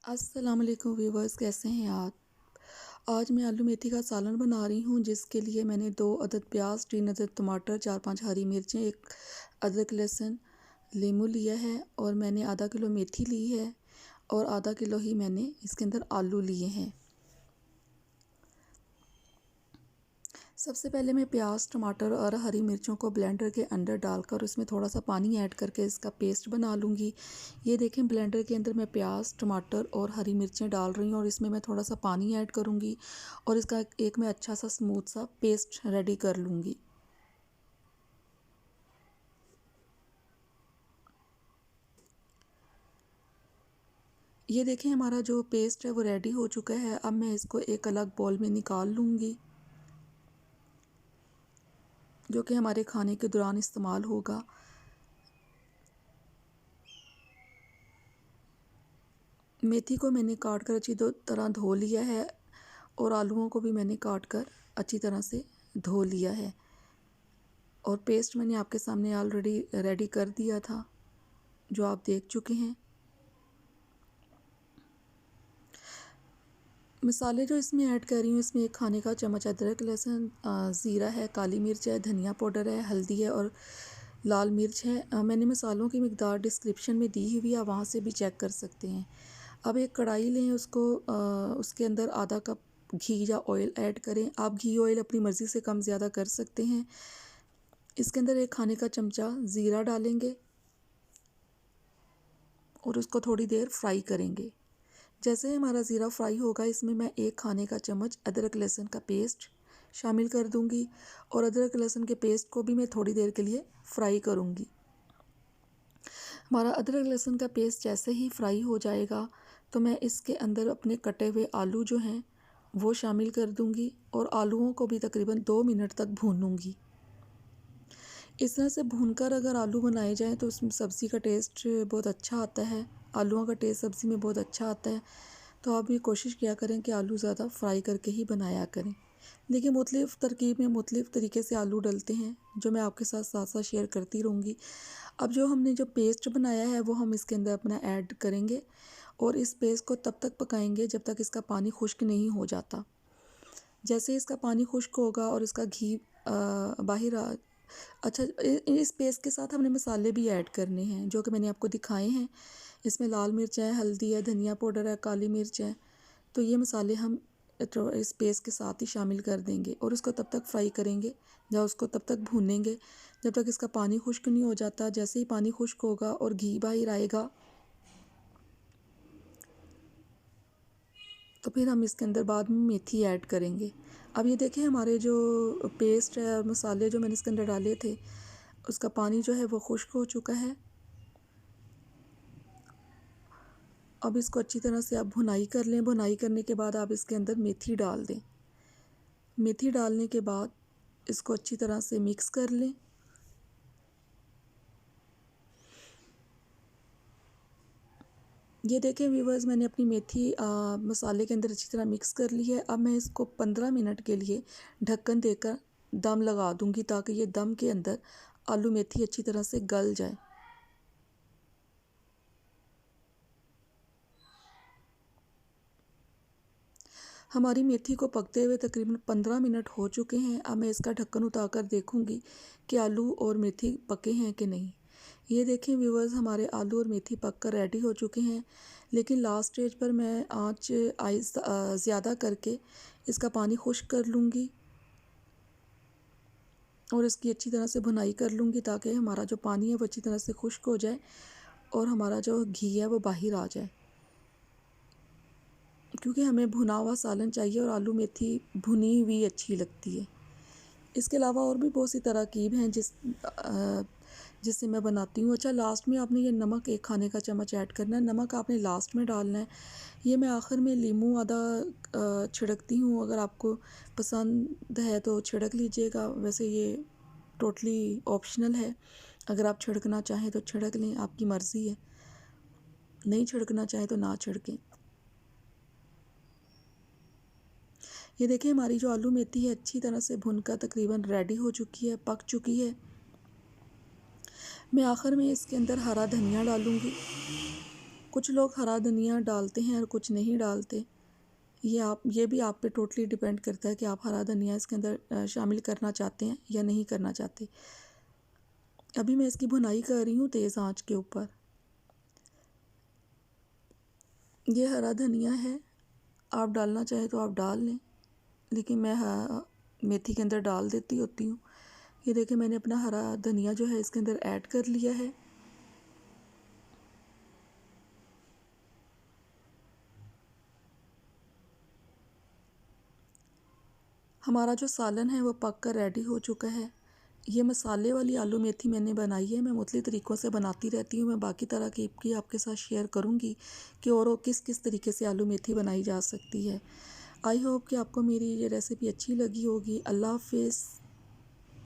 अस्सलाम वालेकुम व्यूवर्स, कैसे हैं आप? आज मैं आलू मेथी का सालन बना रही हूँ, जिसके लिए मैंने 2 अदद प्याज, 3 अदद टमाटर, 4-5 हरी मिर्चें, 1 अदरक लहसुन, लीमू लिया है और मैंने आधा किलो मेथी ली है और आधा किलो ही मैंने इसके अंदर आलू लिए हैं। सबसे पहले मैं प्याज, टमाटर और हरी मिर्चों को ब्लेंडर के अंदर डालकर उसमें थोड़ा सा पानी ऐड करके इसका पेस्ट बना लूँगी। ये देखें, ब्लेंडर के अंदर मैं प्याज, टमाटर और हरी मिर्चें डाल रही हूँ और इसमें मैं थोड़ा सा पानी ऐड करूँगी और इसका एक मैं अच्छा सा स्मूथ सा पेस्ट रेडी कर लूँगी। ये देखें, हमारा जो पेस्ट है वो रेडी हो चुका है। अब मैं इसको एक अलग बाउल में निकाल लूँगी, जो कि हमारे खाने के दौरान इस्तेमाल होगा। मेथी को मैंने काट कर अच्छी तरह धो लिया है और आलूओं को भी मैंने काट कर अच्छी तरह से धो लिया है और पेस्ट मैंने आपके सामने ऑलरेडी रेडी कर दिया था, जो आप देख चुके हैं। मसाले जो इसमें ऐड कर रही हूँ, इसमें 1 खाने का चम्मच अदरक लहसुन, ज़ीरा है, काली मिर्च है, धनिया पाउडर है, हल्दी है और लाल मिर्च है। मैंने मसालों की मिकदार डिस्क्रिप्शन में दी हुई है, आप वहाँ से भी चेक कर सकते हैं। अब एक कढ़ाई लें, उसके अंदर आधा कप घी या ऑयल ऐड करें। आप घी ऑयल अपनी मर्ज़ी से कम ज़्यादा कर सकते हैं। इसके अंदर 1 खाने का चमचा ज़ीरा डालेंगे और उसको थोड़ी देर फ्राई करेंगे। जैसे ही हमारा ज़ीरा फ्राई होगा, इसमें मैं 1 खाने का चम्मच अदरक लहसुन का पेस्ट शामिल कर दूंगी और अदरक लहसुन के पेस्ट को भी मैं थोड़ी देर के लिए फ्राई करूंगी। हमारा अदरक लहसुन का पेस्ट जैसे ही फ्राई हो जाएगा, तो मैं इसके अंदर अपने कटे हुए आलू जो हैं वो शामिल कर दूंगी और आलूओं को भी तकरीबन 2 मिनट तक भूनूंगी। इस तरह से भूनकर अगर आलू बनाए जाएं तो उसमें सब्ज़ी का टेस्ट बहुत अच्छा आता है। आलूओं का टेस्ट सब्ज़ी में बहुत अच्छा आता है। तो आप भी कोशिश किया करें कि आलू ज़्यादा फ्राई करके ही बनाया करें। देखिए, मुख्तलिफ़ तरकीब में मुख्तलिफ़ तरीके से आलू डलते हैं, जो मैं आपके साथ साथ साथ शेयर करती रहूँगी। अब जो हमने जो पेस्ट बनाया है वो हम इसके अंदर अपना ऐड करेंगे और इस पेस्ट को तब तक पकाएंगे जब तक इसका पानी खुश्क नहीं हो जाता। जैसे ही इसका पानी खुश्क होगा और इसका घी बाहर आ अच्छा, इस पेस्ट के साथ हमने मसाले भी ऐड करने हैं, जो कि मैंने आपको दिखाए हैं। इसमें लाल मिर्च है, हल्दी है, धनिया पाउडर है, काली मिर्च है। तो ये मसाले हम इस पेस्ट के साथ ही शामिल कर देंगे और उसको तब तक फ्राई करेंगे या उसको तब तक भूनेंगे जब तक इसका पानी खुश्क नहीं हो जाता। जैसे ही पानी खुश्क होगा और घी बाहर आएगा, तो फिर हम इसके अंदर बाद में मेथी ऐड करेंगे। अब ये देखें, हमारे जो पेस्ट है और मसाले जो मैंने इसके अंदर डाले थे, उसका पानी जो है वो खुश्क हो चुका है। अब इसको अच्छी तरह से आप भुनाई कर लें। भुनाई करने के बाद आप इसके अंदर मेथी डाल दें। मेथी डालने के बाद इसको अच्छी तरह से मिक्स कर लें। ये देखें व्यूवर्स, मैंने अपनी मेथी मसाले के अंदर अच्छी तरह मिक्स कर ली है। अब मैं इसको 15 मिनट के लिए ढक्कन देकर दम लगा दूंगी, ताकि ये दम के अंदर आलू मेथी अच्छी तरह से गल जाए। हमारी मेथी को पकते हुए तकरीबन 15 मिनट हो चुके हैं। अब मैं इसका ढक्कन उतार देखूंगी कि आलू और मेथी पके हैं कि नहीं। ये देखें व्यूवर्स, हमारे आलू और मेथी पक कर रेडी हो चुके हैं, लेकिन लास्ट स्टेज पर मैं आँच ज़्यादा करके इसका पानी खुश्क कर लूँगी और इसकी अच्छी तरह से भुनाई कर लूँगी, ताकि हमारा जो पानी है वो अच्छी तरह से खुश्क हो जाए और हमारा जो घी है वो बाहर आ जाए, क्योंकि हमें भुना हुआ सालन चाहिए और आलू मेथी भुनी हुई अच्छी लगती है। इसके अलावा और भी बहुत सी तरकीब हैं जिससे मैं बनाती हूँ। अच्छा, लास्ट में आपने ये नमक 1 खाने का चम्मच ऐड करना है। नमक आपने लास्ट में डालना है। ये मैं आखिर में लीमू आधा छिड़कती हूँ। अगर आपको पसंद है तो छिड़क लीजिएगा, वैसे ये टोटली ऑप्शनल है। अगर आप छिड़कना चाहें तो छिड़क लें, आपकी मर्ज़ी है। नहीं छिड़कना चाहें तो ना छिड़कें। ये देखिए, हमारी जो आलू मेथी है अच्छी तरह से भुनकर तकरीबन रेडी हो चुकी है, पक चुकी है। मैं आखिर में इसके अंदर हरा धनिया डालूँगी कुछ लोग हरा धनिया डालते हैं और कुछ नहीं डालते। ये भी आप पे टोटली डिपेंड करता है कि आप हरा धनिया इसके अंदर शामिल करना चाहते हैं या नहीं करना चाहते। अभी मैं इसकी भुनाई कर रही हूँ तेज़ आंच के ऊपर। ये हरा धनिया है, आप डालना चाहें तो आप डाल लें, लेकिन मैं मेथी के अंदर डाल देती होती हूँ। ये देखिए मैंने अपना हरा धनिया जो है इसके अंदर ऐड कर लिया है। हमारा जो सालन है वो पक कर रेडी हो चुका है। ये मसाले वाली आलू मेथी मैंने बनाई है। मैं मुख्तलिफ़ तरीक़ों से बनाती रहती हूँ। मैं बाकी तरह की आपके साथ शेयर करूँगी कि और किस किस तरीके से आलू मेथी बनाई जा सकती है। आई होप कि आपको मेरी ये रेसिपी अच्छी लगी होगी। अल्लाह हाफ़िज़।